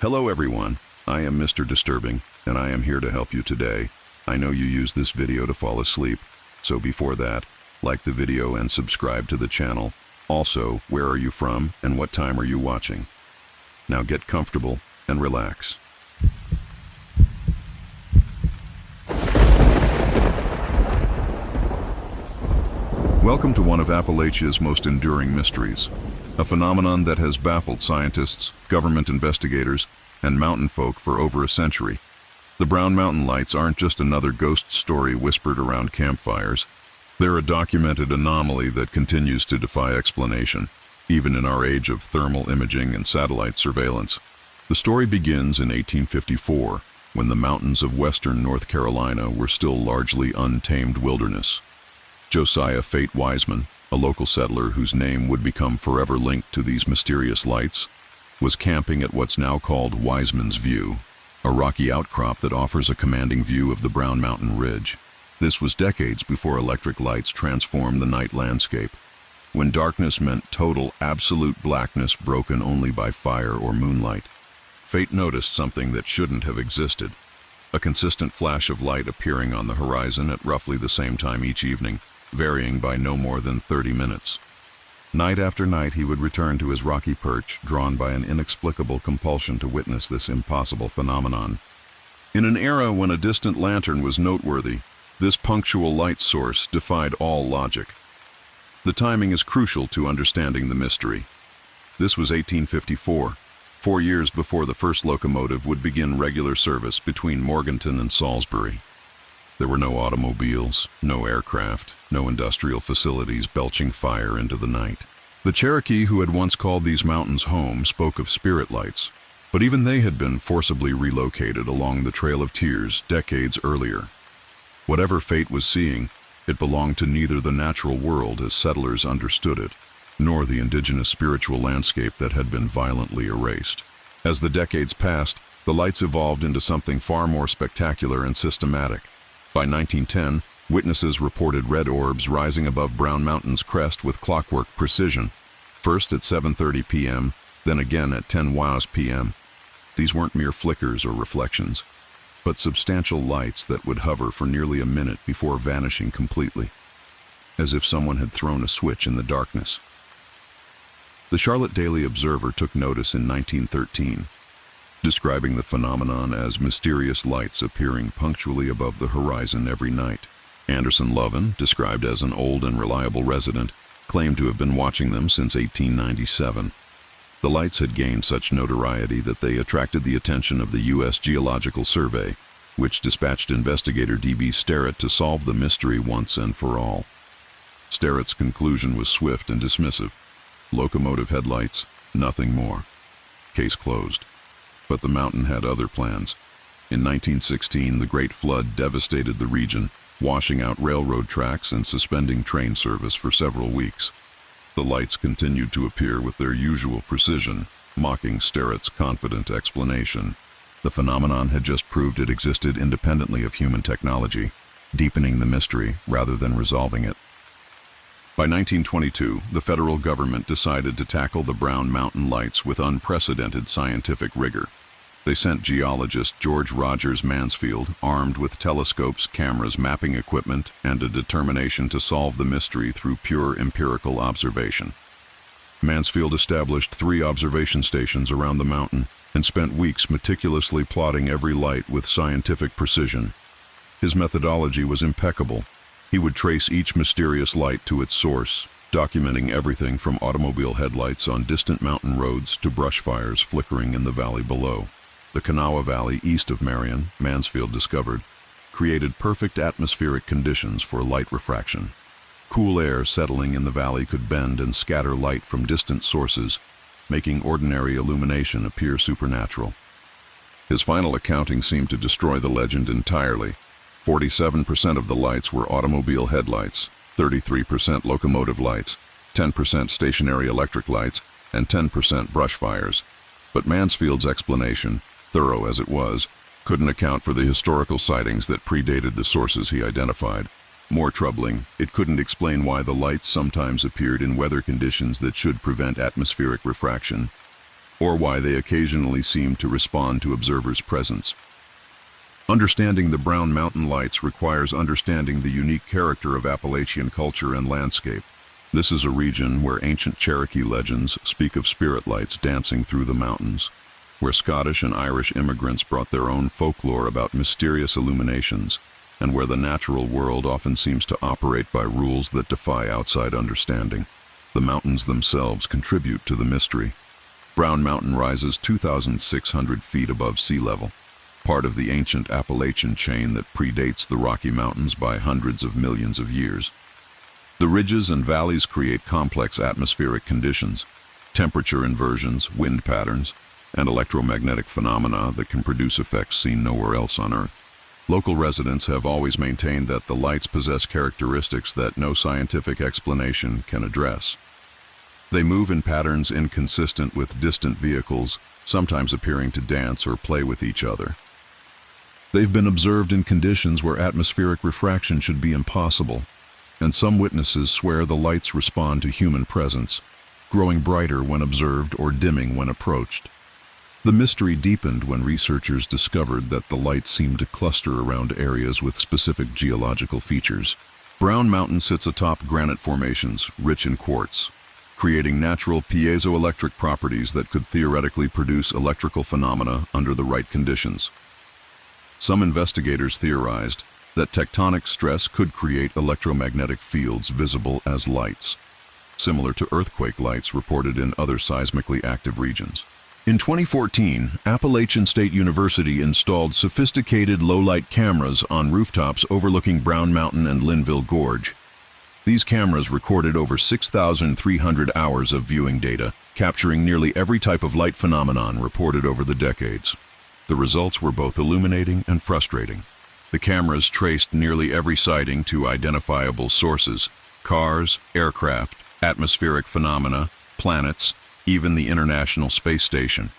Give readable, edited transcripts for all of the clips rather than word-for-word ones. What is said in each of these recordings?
Hello everyone, I am Mr. Disturbing, and I am here to help you today. I know you use this video to fall asleep, so before that, like the video and subscribe to the channel. Also, where are you from and what time are you watching? Now get comfortable and relax. Welcome to one of Appalachia's most enduring mysteries, a phenomenon that has baffled scientists, government investigators, and mountain folk for over a century. The Brown Mountain Lights aren't just another ghost story whispered around campfires. They're a documented anomaly that continues to defy explanation, even in our age of thermal imaging and satellite surveillance. The story begins in 1854, when the mountains of western North Carolina were still largely untamed wilderness. Josiah Fate Wiseman, a local settler whose name would become forever linked to these mysterious lights, was camping at what's now called Wiseman's View, a rocky outcrop that offers a commanding view of the Brown Mountain Ridge. This was decades before electric lights transformed the night landscape, when darkness meant total, absolute blackness broken only by fire or moonlight. Fate noticed something that shouldn't have existed, a consistent flash of light appearing on the horizon at roughly the same time each evening, varying by no more than 30 minutes. Night after night he would return to his rocky perch, drawn by an inexplicable compulsion to witness this impossible phenomenon. In an era when a distant lantern was noteworthy, this punctual light source defied all logic. The timing is crucial to understanding the mystery. This was 1854, 4 years before the first locomotive would begin regular service between Morganton and Salisbury. There were no automobiles, no aircraft, no industrial facilities belching fire into the night. The Cherokee who had once called these mountains home spoke of spirit lights, but even they had been forcibly relocated along the Trail of Tears decades earlier. Whatever Fate was seeing, it belonged to neither the natural world as settlers understood it, nor the indigenous spiritual landscape that had been violently erased. As the decades passed, the lights evolved into something far more spectacular and systematic. By 1910, witnesses reported red orbs rising above Brown Mountain's crest with clockwork precision, first at 7:30 p.m., then again at 10 p.m. These weren't mere flickers or reflections, but substantial lights that would hover for nearly a minute before vanishing completely, as if someone had thrown a switch in the darkness. The Charlotte Daily Observer took notice in 1913, describing the phenomenon as mysterious lights appearing punctually above the horizon every night. Anderson Lovin, described as an old and reliable resident, claimed to have been watching them since 1897. The lights had gained such notoriety that they attracted the attention of the U.S. Geological Survey, which dispatched investigator D.B. Sterrett to solve the mystery once and for all. Sterrett's conclusion was swift and dismissive. Locomotive headlights, nothing more. Case closed. But the mountain had other plans. In 1916, the Great Flood devastated the region, washing out railroad tracks and suspending train service for several weeks. The lights continued to appear with their usual precision, mocking Sterrett's confident explanation. The phenomenon had just proved it existed independently of human technology, deepening the mystery rather than resolving it. By 1922, the federal government decided to tackle the Brown Mountain Lights with unprecedented scientific rigor. They sent geologist George Rogers Mansfield, armed with telescopes, cameras, mapping equipment, and a determination to solve the mystery through pure empirical observation. Mansfield established 3 observation stations around the mountain and spent weeks meticulously plotting every light with scientific precision. His methodology was impeccable. He would trace each mysterious light to its source, documenting everything from automobile headlights on distant mountain roads to brush fires flickering in the valley below. The Kanawha Valley east of Marion, Mansfield discovered, created perfect atmospheric conditions for light refraction. Cool air settling in the valley could bend and scatter light from distant sources, making ordinary illumination appear supernatural. His final accounting seemed to destroy the legend entirely. 47% of the lights were automobile headlights, 33% locomotive lights, 10% stationary electric lights, and 10% brush fires. But Mansfield's explanation, thorough as it was, couldn't account for the historical sightings that predated the sources he identified. More troubling, it couldn't explain why the lights sometimes appeared in weather conditions that should prevent atmospheric refraction. or why they occasionally seem to respond to observers' presence. Understanding the Brown Mountain Lights requires understanding the unique character of Appalachian culture and landscape. This is a region where ancient Cherokee legends speak of spirit lights dancing through the mountains, where Scottish and Irish immigrants brought their own folklore about mysterious illuminations, and where the natural world often seems to operate by rules that defy outside understanding. The mountains themselves contribute to the mystery. Brown Mountain rises 2,600 feet above sea level, part of the ancient Appalachian chain that predates the Rocky Mountains by hundreds of millions of years. The ridges and valleys create complex atmospheric conditions, temperature inversions, wind patterns, and electromagnetic phenomena that can produce effects seen nowhere else on Earth. Local residents have always maintained that the lights possess characteristics that no scientific explanation can address. They move in patterns inconsistent with distant vehicles, sometimes appearing to dance or play with each other. They've been observed in conditions where atmospheric refraction should be impossible, and some witnesses swear the lights respond to human presence, growing brighter when observed or dimming when approached. The mystery deepened when researchers discovered that the lights seemed to cluster around areas with specific geological features. Brown Mountain sits atop granite formations, rich in quartz, creating natural piezoelectric properties that could theoretically produce electrical phenomena under the right conditions. Some investigators theorized that tectonic stress could create electromagnetic fields visible as lights, similar to earthquake lights reported in other seismically active regions. In 2014, Appalachian State University installed sophisticated low-light cameras on rooftops overlooking Brown Mountain and Linville Gorge. These cameras recorded over 6,300 hours of viewing data, capturing nearly every type of light phenomenon reported over the decades. The results were both illuminating and frustrating. The cameras traced nearly every sighting to identifiable sources: cars, aircraft, atmospheric phenomena, planets, even the International Space Station.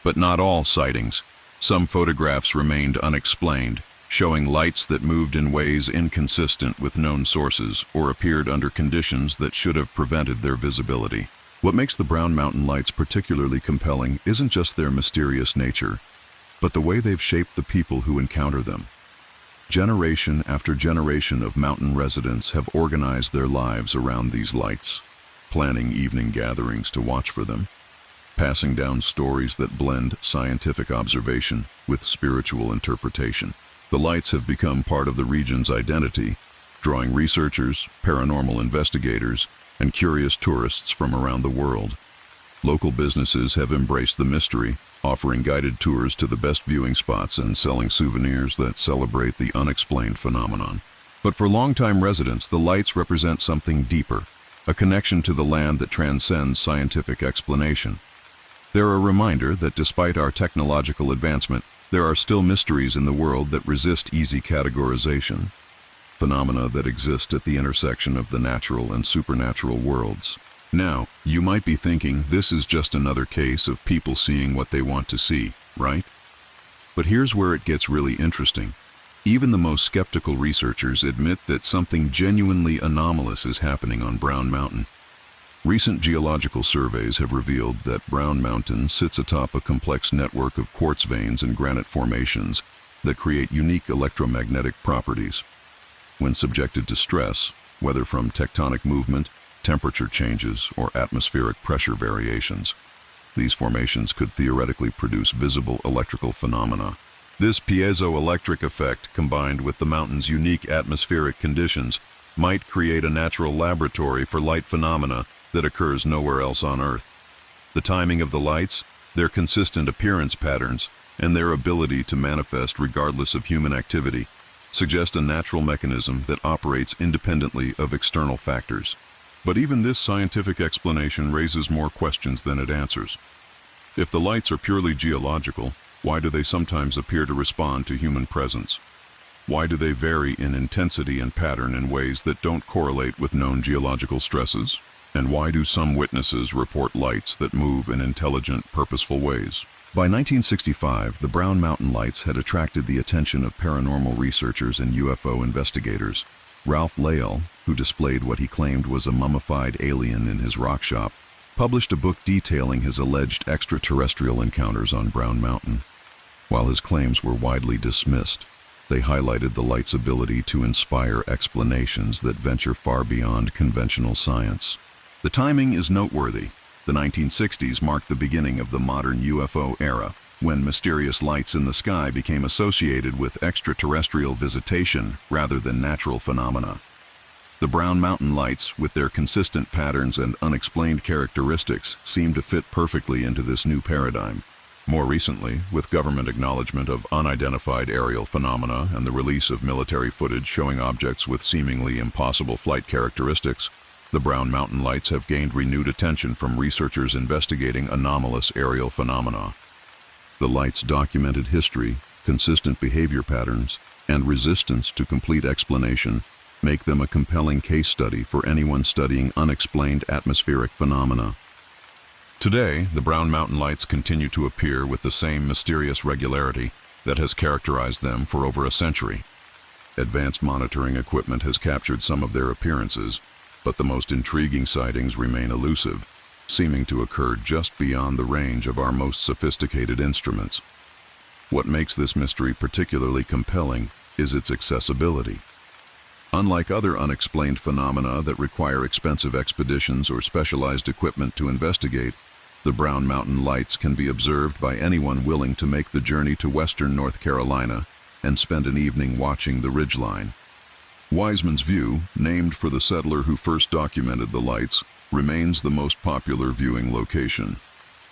But not all sightings. Some photographs remained unexplained, showing lights that moved in ways inconsistent with known sources or appeared under conditions that should have prevented their visibility. What makes the Brown Mountain Lights particularly compelling isn't just their mysterious nature, but the way they've shaped the people who encounter them. Generation after generation of mountain residents have organized their lives around these lights, planning evening gatherings to watch for them, passing down stories that blend scientific observation with spiritual interpretation. The lights have become part of the region's identity, drawing researchers, paranormal investigators, and curious tourists from around the world. Local businesses have embraced the mystery, offering guided tours to the best viewing spots and selling souvenirs that celebrate the unexplained phenomenon. But for longtime residents, the lights represent something deeper, a connection to the land that transcends scientific explanation. They're a reminder that despite our technological advancement, there are still mysteries in the world that resist easy categorization, phenomena that exist at the intersection of the natural and supernatural worlds. Now, you might be thinking this is just another case of people seeing what they want to see, right? But here's where it gets really interesting. Even the most skeptical researchers admit that something genuinely anomalous is happening on Brown Mountain. Recent geological surveys have revealed that Brown Mountain sits atop a complex network of quartz veins and granite formations that create unique electromagnetic properties. When subjected to stress, whether from tectonic movement, temperature changes, or atmospheric pressure variations, these formations could theoretically produce visible electrical phenomena. This piezoelectric effect, combined with the mountain's unique atmospheric conditions, might create a natural laboratory for light phenomena that occurs nowhere else on Earth. The timing of the lights, their consistent appearance patterns, and their ability to manifest regardless of human activity suggest a natural mechanism that operates independently of external factors. But even this scientific explanation raises more questions than it answers. If the lights are purely geological, why do they sometimes appear to respond to human presence? Why do they vary in intensity and pattern in ways that don't correlate with known geological stresses? And why do some witnesses report lights that move in intelligent, purposeful ways? By 1965, the Brown Mountain Lights had attracted the attention of paranormal researchers and UFO investigators. Ralph Layell, who displayed what he claimed was a mummified alien in his rock shop, published a book detailing his alleged extraterrestrial encounters on Brown Mountain. While his claims were widely dismissed, they highlighted the light's ability to inspire explanations that venture far beyond conventional science. The timing is noteworthy. The 1960s marked the beginning of the modern UFO era, when mysterious lights in the sky became associated with extraterrestrial visitation rather than natural phenomena. The Brown Mountain lights, with their consistent patterns and unexplained characteristics, seem to fit perfectly into this new paradigm. More recently, with government acknowledgement of unidentified aerial phenomena and the release of military footage showing objects with seemingly impossible flight characteristics, the Brown Mountain lights have gained renewed attention from researchers investigating anomalous aerial phenomena. The lights' documented history, consistent behavior patterns, and resistance to complete explanation make them a compelling case study for anyone studying unexplained atmospheric phenomena. Today, the Brown Mountain lights continue to appear with the same mysterious regularity that has characterized them for over a century. Advanced monitoring equipment has captured some of their appearances, but the most intriguing sightings remain elusive, seeming to occur just beyond the range of our most sophisticated instruments. What makes this mystery particularly compelling is its accessibility. Unlike other unexplained phenomena that require expensive expeditions or specialized equipment to investigate, the Brown Mountain lights can be observed by anyone willing to make the journey to western North Carolina and spend an evening watching the ridgeline. Wiseman's View, named for the settler who first documented the lights, remains the most popular viewing location.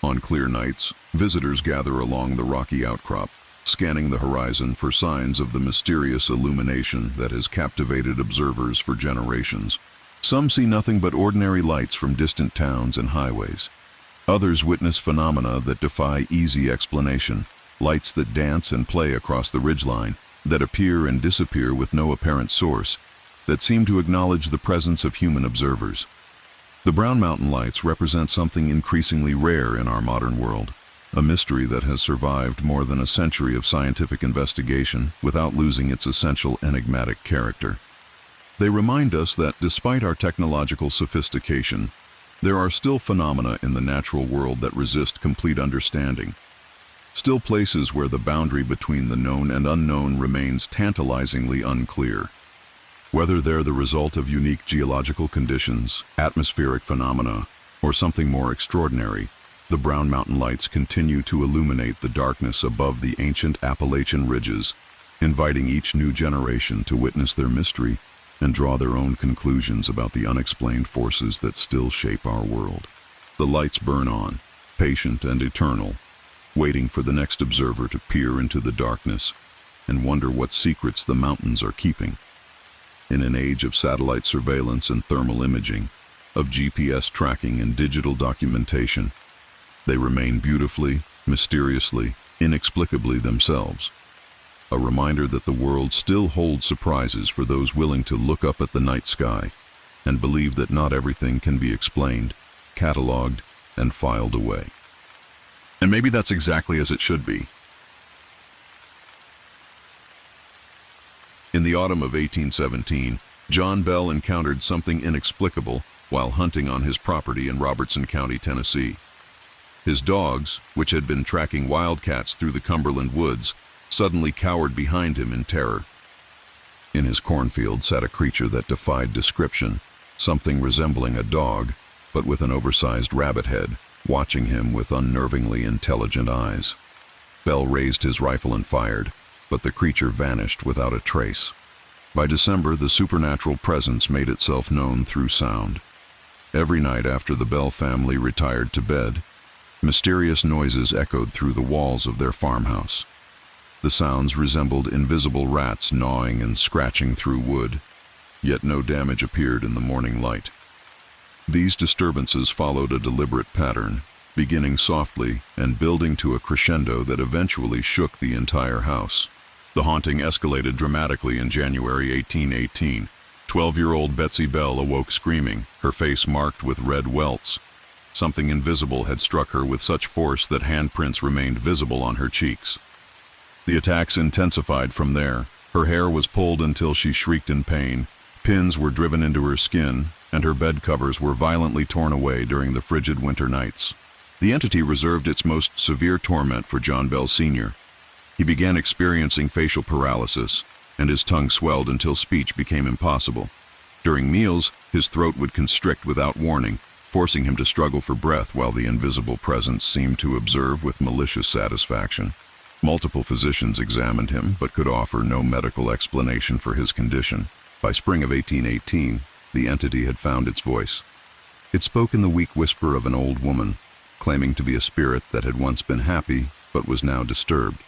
On clear nights, visitors gather along the rocky outcrop, scanning the horizon for signs of the mysterious illumination that has captivated observers for generations. Some see nothing but ordinary lights from distant towns and highways. Others witness phenomena that defy easy explanation, lights that dance and play across the ridgeline, that appear and disappear with no apparent source, that seem to acknowledge the presence of human observers. The Brown Mountain lights represent something increasingly rare in our modern world, a mystery that has survived more than a century of scientific investigation without losing its essential enigmatic character. They remind us that despite our technological sophistication, there are still phenomena in the natural world that resist complete understanding. Still places where the boundary between the known and unknown remains tantalizingly unclear. Whether they're the result of unique geological conditions, atmospheric phenomena, or something more extraordinary, the Brown Mountain lights continue to illuminate the darkness above the ancient Appalachian ridges, inviting each new generation to witness their mystery and draw their own conclusions about the unexplained forces that still shape our world. The lights burn on, patient and eternal, waiting for the next observer to peer into the darkness and wonder what secrets the mountains are keeping. In an age of satellite surveillance and thermal imaging, of GPS tracking and digital documentation, they remain beautifully, mysteriously, inexplicably themselves. A reminder that the world still holds surprises for those willing to look up at the night sky and believe that not everything can be explained, cataloged, and filed away. And maybe that's exactly as it should be. In the autumn of 1817, John Bell encountered something inexplicable while hunting on his property in Robertson County, Tennessee. His dogs, which had been tracking wildcats through the Cumberland woods, suddenly cowered behind him in terror. In his cornfield sat a creature that defied description, something resembling a dog, but with an oversized rabbit head, watching him with unnervingly intelligent eyes. Bell raised his rifle and fired, but the creature vanished without a trace. By December, the supernatural presence made itself known through sound. Every night after the Bell family retired to bed, mysterious noises echoed through the walls of their farmhouse. The sounds resembled invisible rats gnawing and scratching through wood, yet no damage appeared in the morning light. These disturbances followed a deliberate pattern, beginning softly and building to a crescendo that eventually shook the entire house. The haunting escalated dramatically in January 1818. 12-year-old Betsy Bell awoke screaming, her face marked with red welts. Something invisible had struck her with such force that handprints remained visible on her cheeks. The attacks intensified from there. Her hair was pulled until she shrieked in pain. Pins were driven into her skin, and her bed covers were violently torn away during the frigid winter nights. The entity reserved its most severe torment for John Bell Sr. He began experiencing facial paralysis, and his tongue swelled until speech became impossible. During meals, his throat would constrict without warning, forcing him to struggle for breath while the invisible presence seemed to observe with malicious satisfaction. Multiple physicians examined him, but could offer no medical explanation for his condition. By spring of 1818, the entity had found its voice. It spoke in the weak whisper of an old woman, claiming to be a spirit that had once been happy, but was now disturbed.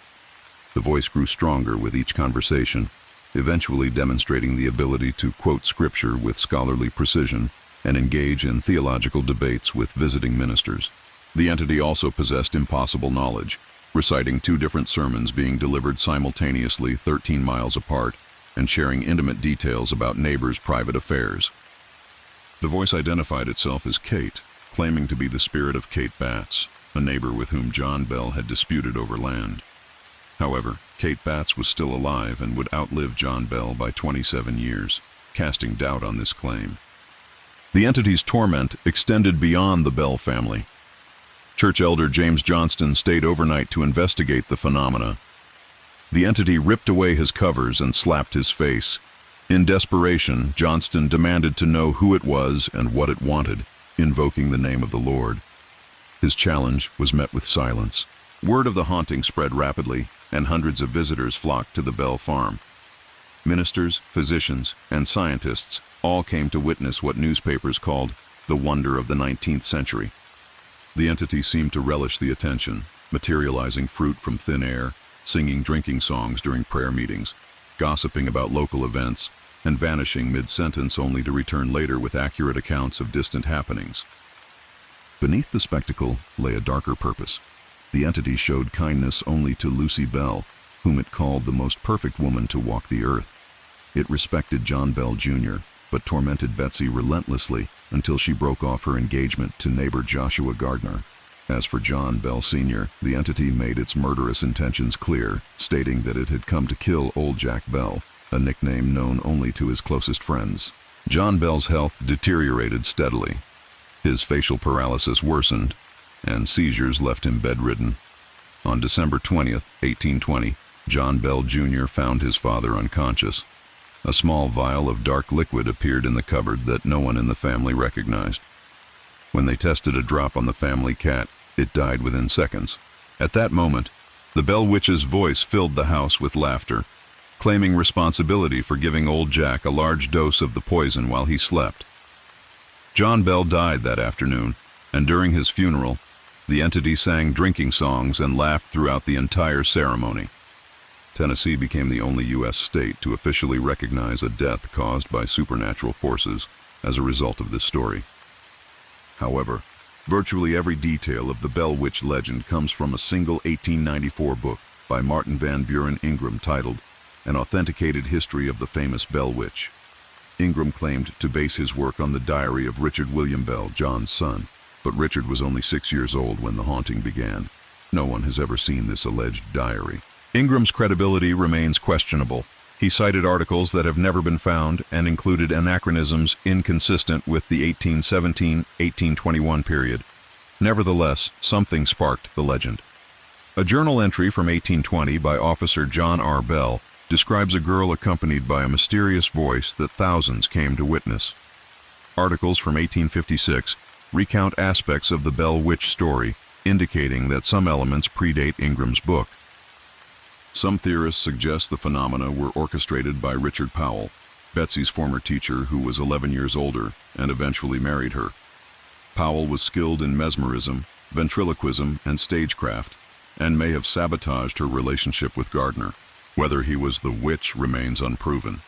The voice grew stronger with each conversation, eventually demonstrating the ability to quote scripture with scholarly precision and engage in theological debates with visiting ministers. The entity also possessed impossible knowledge, reciting 2 different sermons being delivered simultaneously 13 miles apart and sharing intimate details about neighbors' private affairs. The voice identified itself as Kate, claiming to be the spirit of Kate Batts, a neighbor with whom John Bell had disputed over land. However, Kate Batts was still alive and would outlive John Bell by 27 years, casting doubt on this claim. The entity's torment extended beyond the Bell family. Church elder James Johnston stayed overnight to investigate the phenomena. The entity ripped away his covers and slapped his face. In desperation, Johnston demanded to know who it was and what it wanted, invoking the name of the Lord. His challenge was met with silence. Word of the haunting spread rapidly, and hundreds of visitors flocked to the Bell farm. Ministers, physicians, and scientists all came to witness what newspapers called the wonder of the 19th century. The entity seemed to relish the attention, materializing fruit from thin air, singing drinking songs during prayer meetings, gossiping about local events, and vanishing mid-sentence only to return later with accurate accounts of distant happenings. Beneath the spectacle lay a darker purpose. The entity showed kindness only to Lucy Bell, whom it called the most perfect woman to walk the earth. It respected John Bell Jr., but tormented Betsy relentlessly until she broke off her engagement to neighbor Joshua Gardner. As for John Bell Sr., the entity made its murderous intentions clear, stating that it had come to kill Old Jack Bell, a nickname known only to his closest friends. John Bell's health deteriorated steadily. His facial paralysis worsened, and seizures left him bedridden. On December 20th, 1820, John Bell Jr. found his father unconscious. A small vial of dark liquid appeared in the cupboard that no one in the family recognized. When they tested a drop on the family cat, it died within seconds. At that moment, the Bell Witch's voice filled the house with laughter, claiming responsibility for giving Old Jack a large dose of the poison while he slept. John Bell died that afternoon, and during his funeral, the entity sang drinking songs and laughed throughout the entire ceremony. Tennessee became the only U.S. state to officially recognize a death caused by supernatural forces as a result of this story. However, virtually every detail of the Bell Witch legend comes from a single 1894 book by Martin Van Buren Ingram titled An Authenticated History of the Famous Bell Witch. Ingram claimed to base his work on the diary of Richard William Bell, John's son, but Richard was only 6 years old when the haunting began. No one has ever seen this alleged diary. Ingram's credibility remains questionable. He cited articles that have never been found and included anachronisms inconsistent with the 1817-1821 period. Nevertheless, something sparked the legend. A journal entry from 1820 by Officer John R. Bell describes a girl accompanied by a mysterious voice that thousands came to witness. Articles from 1856 recount aspects of the Bell Witch story, indicating that some elements predate Ingram's book. Some theorists suggest the phenomena were orchestrated by Richard Powell, Betsy's former teacher who was 11 years older and eventually married her. Powell was skilled in mesmerism, ventriloquism, and stagecraft, and may have sabotaged her relationship with Gardner. Whether he was the witch remains unproven.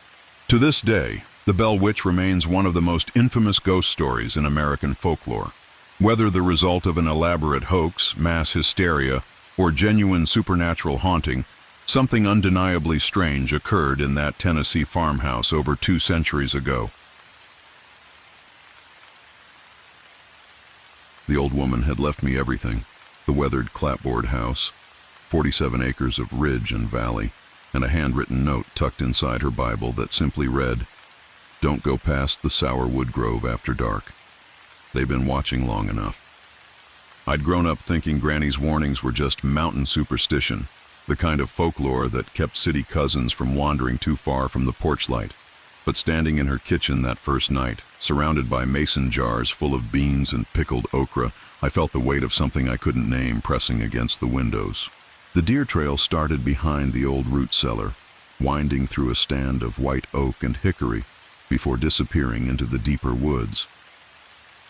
To this day, the Bell Witch remains one of the most infamous ghost stories in American folklore. Whether the result of an elaborate hoax, mass hysteria, or genuine supernatural haunting, something undeniably strange occurred in that Tennessee farmhouse over 2 centuries ago. The old woman had left me everything: the weathered clapboard house, 47 acres of ridge and valley, and a handwritten note tucked inside her Bible that simply read, Don't go past the sourwood grove after dark. They've been watching long enough. I'd grown up thinking Granny's warnings were just mountain superstition, the kind of folklore that kept city cousins from wandering too far from the porch light. But standing in her kitchen that first night, surrounded by mason jars full of beans and pickled okra, I felt the weight of something I couldn't name pressing against the windows. The deer trail started behind the old root cellar, winding through a stand of white oak and hickory before disappearing into the deeper woods.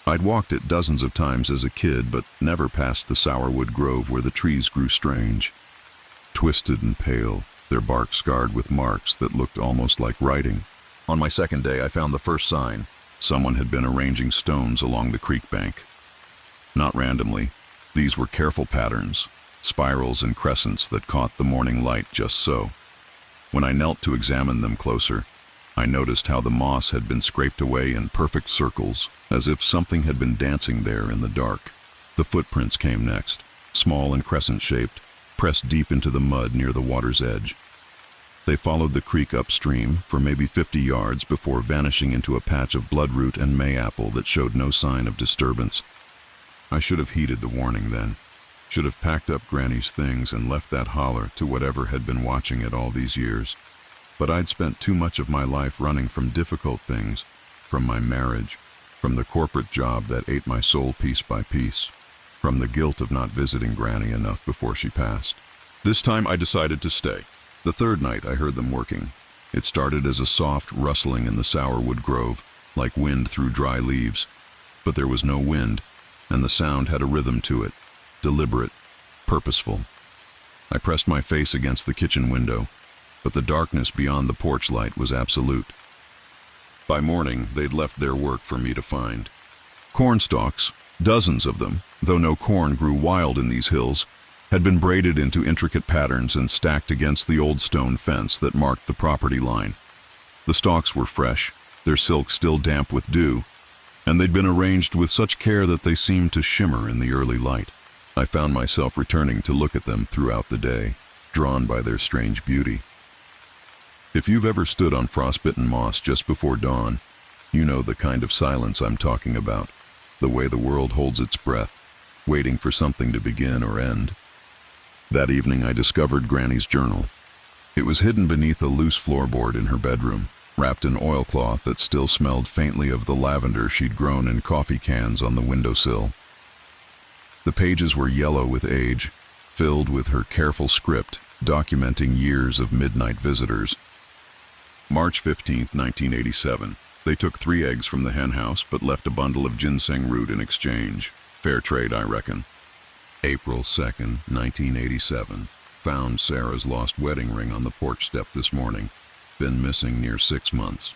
I'd walked it dozens of times as a kid, but never past the sourwood grove where the trees grew strange. Twisted and pale, their bark scarred with marks that looked almost like writing. On my second day, I found the first sign. Someone had been arranging stones along the creek bank. Not randomly, these were careful patterns, spirals and crescents that caught the morning light just so. When I knelt to examine them closer, I noticed how the moss had been scraped away in perfect circles, as if something had been dancing there in the dark. The footprints came next, small and crescent-shaped, pressed deep into the mud near the water's edge. They followed the creek upstream for maybe 50 yards before vanishing into a patch of bloodroot and mayapple that showed no sign of disturbance. I should have heeded the warning then. Should have packed up Granny's things and left that holler to whatever had been watching it all these years. But I'd spent too much of my life running from difficult things, from my marriage, from the corporate job that ate my soul piece by piece, from the guilt of not visiting Granny enough before she passed. This time I decided to stay. The third night I heard them working. It started as a soft rustling in the sourwood grove, like wind through dry leaves. But there was no wind, and the sound had a rhythm to it, deliberate, purposeful. I pressed my face against the kitchen window, but the darkness beyond the porch light was absolute. By morning, they'd left their work for me to find. Corn stalks, dozens of them, though no corn grew wild in these hills, had been braided into intricate patterns and stacked against the old stone fence that marked the property line. The stalks were fresh, their silk still damp with dew, and they'd been arranged with such care that they seemed to shimmer in the early light. I found myself returning to look at them throughout the day, drawn by their strange beauty. If you've ever stood on frostbitten moss just before dawn, you know the kind of silence I'm talking about, the way the world holds its breath, waiting for something to begin or end. That evening I discovered Granny's journal. It was hidden beneath a loose floorboard in her bedroom, wrapped in oilcloth that still smelled faintly of the lavender she'd grown in coffee cans on the windowsill. The pages were yellow with age, filled with her careful script, documenting years of midnight visitors. March 15, 1987. They took 3 eggs from the hen house, but left a bundle of ginseng root in exchange. Fair trade, I reckon. April 2nd, 1987. Found Sarah's lost wedding ring on the porch step this morning. Been missing near 6 months.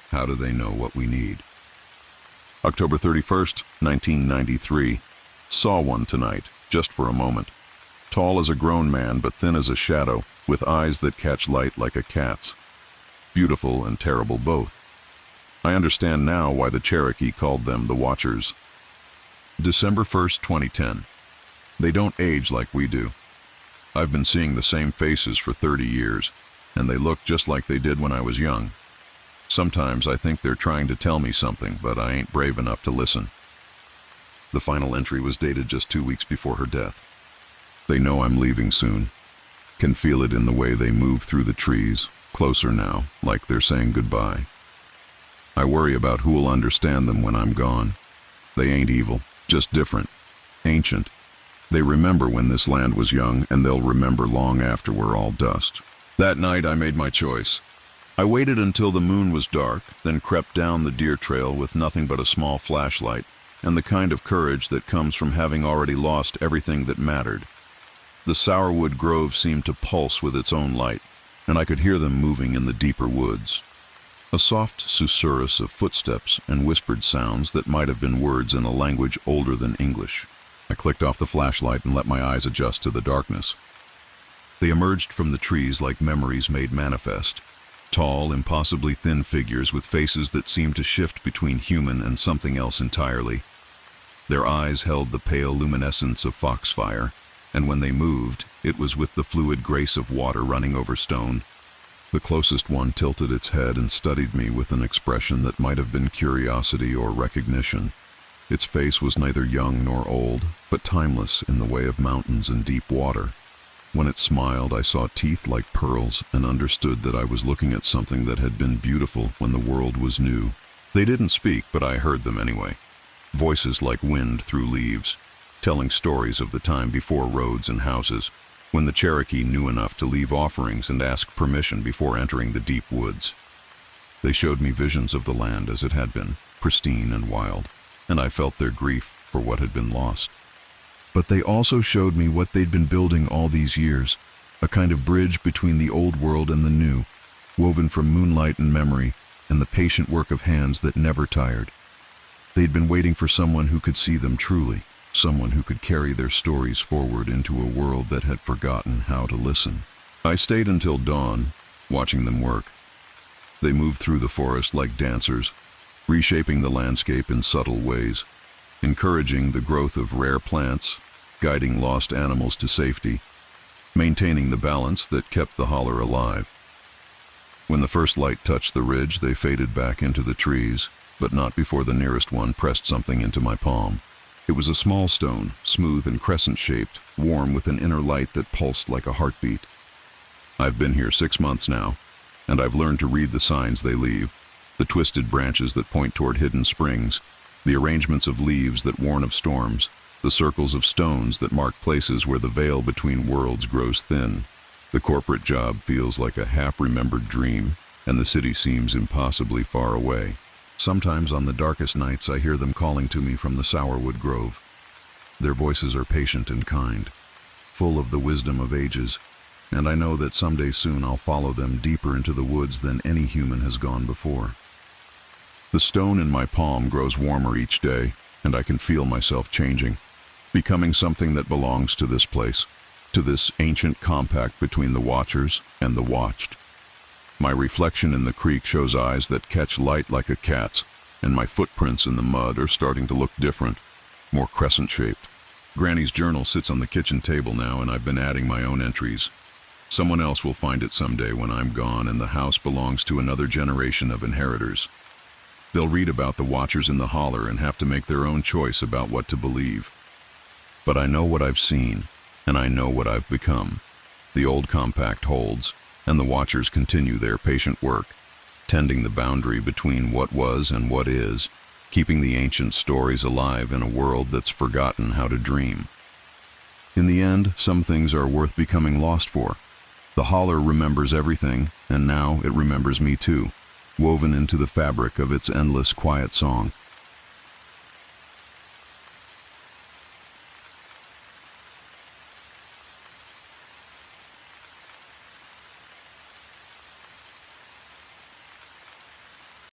How do they know what we need? October 31st, 1993. Saw one tonight, just for a moment. Tall as a grown man, but thin as a shadow, with eyes that catch light like a cat's. Beautiful and terrible both. I understand now why the Cherokee called them the Watchers. December 1st, 2010. They don't age like we do. I've been seeing the same faces for 30 years, and they look just like they did when I was young. Sometimes I think they're trying to tell me something, but I ain't brave enough to listen. The final entry was dated just 2 weeks before her death. They know I'm leaving soon. Can feel it in the way they move through the trees, closer now, like they're saying goodbye. I worry about who'll understand them when I'm gone. They ain't evil, just different, ancient. They remember when this land was young, and they'll remember long after we're all dust. That night I made my choice. I waited until the moon was dark, then crept down the deer trail with nothing but a small flashlight, and the kind of courage that comes from having already lost everything that mattered. The sourwood grove seemed to pulse with its own light, and I could hear them moving in the deeper woods. A soft susurrus of footsteps and whispered sounds that might have been words in a language older than English. I clicked off the flashlight and let my eyes adjust to the darkness. They emerged from the trees like memories made manifest. Tall, impossibly thin figures with faces that seemed to shift between human and something else entirely. Their eyes held the pale luminescence of foxfire, and when they moved, it was with the fluid grace of water running over stone. The closest one tilted its head and studied me with an expression that might have been curiosity or recognition. Its face was neither young nor old, but timeless in the way of mountains and deep water. When it smiled, I saw teeth like pearls and understood that I was looking at something that had been beautiful when the world was new. They didn't speak, but I heard them anyway. Voices like wind through leaves, telling stories of the time before roads and houses, when the Cherokee knew enough to leave offerings and ask permission before entering the deep woods. They showed me visions of the land as it had been, pristine and wild, and I felt their grief for what had been lost. But they also showed me what they'd been building all these years, a kind of bridge between the old world and the new, woven from moonlight and memory and the patient work of hands that never tired. They'd been waiting for someone who could see them truly, someone who could carry their stories forward into a world that had forgotten how to listen. I stayed until dawn, watching them work. They moved through the forest like dancers, reshaping the landscape in subtle ways, encouraging the growth of rare plants, guiding lost animals to safety, maintaining the balance that kept the holler alive. When the first light touched the ridge, they faded back into the trees, but not before the nearest one pressed something into my palm. It was a small stone, smooth and crescent-shaped, warm with an inner light that pulsed like a heartbeat. I've been here 6 months now, and I've learned to read the signs they leave, the twisted branches that point toward hidden springs, the arrangements of leaves that warn of storms, the circles of stones that mark places where the veil between worlds grows thin. The corporate job feels like a half-remembered dream, and the city seems impossibly far away. Sometimes on the darkest nights I hear them calling to me from the sourwood grove. Their voices are patient and kind, full of the wisdom of ages, and I know that someday soon I'll follow them deeper into the woods than any human has gone before. The stone in my palm grows warmer each day, and I can feel myself changing, becoming something that belongs to this place, to this ancient compact between the watchers and the watched. My reflection in the creek shows eyes that catch light like a cat's, and my footprints in the mud are starting to look different, more crescent-shaped. Granny's journal sits on the kitchen table now, and I've been adding my own entries. Someone else will find it someday when I'm gone and the house belongs to another generation of inheritors. They'll read about the watchers in the holler and have to make their own choice about what to believe. But I know what I've seen, and I know what I've become. The old compact holds, and the watchers continue their patient work, tending the boundary between what was and what is, keeping the ancient stories alive in a world that's forgotten how to dream. In the end, some things are worth becoming lost for. The holler remembers everything, and now it remembers me too, woven into the fabric of its endless quiet song.